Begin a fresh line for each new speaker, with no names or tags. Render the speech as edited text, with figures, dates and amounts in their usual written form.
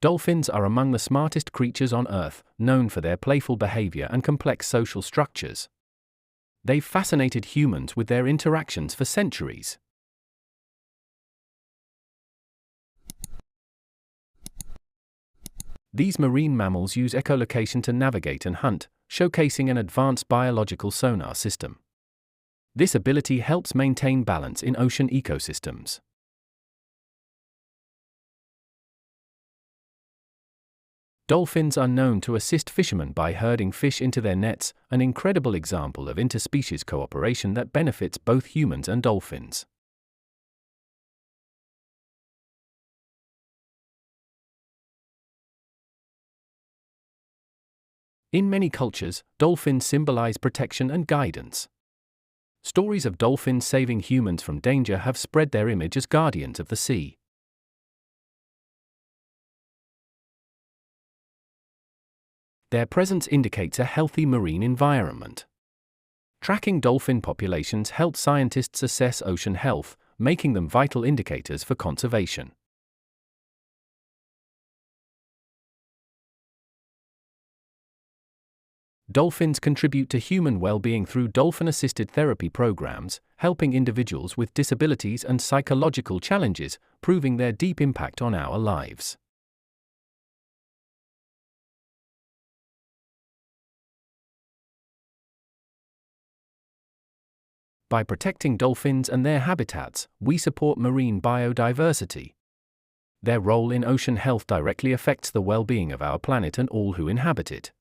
Dolphins are among the smartest creatures on Earth, known for their playful behavior and complex social structures. They've fascinated humans with their interactions for centuries. These marine mammals use echolocation to navigate and hunt, showcasing an advanced biological sonar system. This ability helps maintain balance in ocean ecosystems. Dolphins are known to assist fishermen by herding fish into their nets, an incredible example of interspecies cooperation that benefits both humans and dolphins. In many cultures, dolphins symbolize protection and guidance. Stories of dolphins saving humans from danger have spread their image as guardians of the sea. Their presence indicates a healthy marine environment. Tracking dolphin populations helps scientists assess ocean health, making them vital indicators for conservation. Dolphins contribute to human well-being through dolphin-assisted therapy programs, helping individuals with disabilities and psychological challenges, proving their deep impact on our lives. By protecting dolphins and their habitats, we support marine biodiversity. Their role in ocean health directly affects the well-being of our planet and all who inhabit it.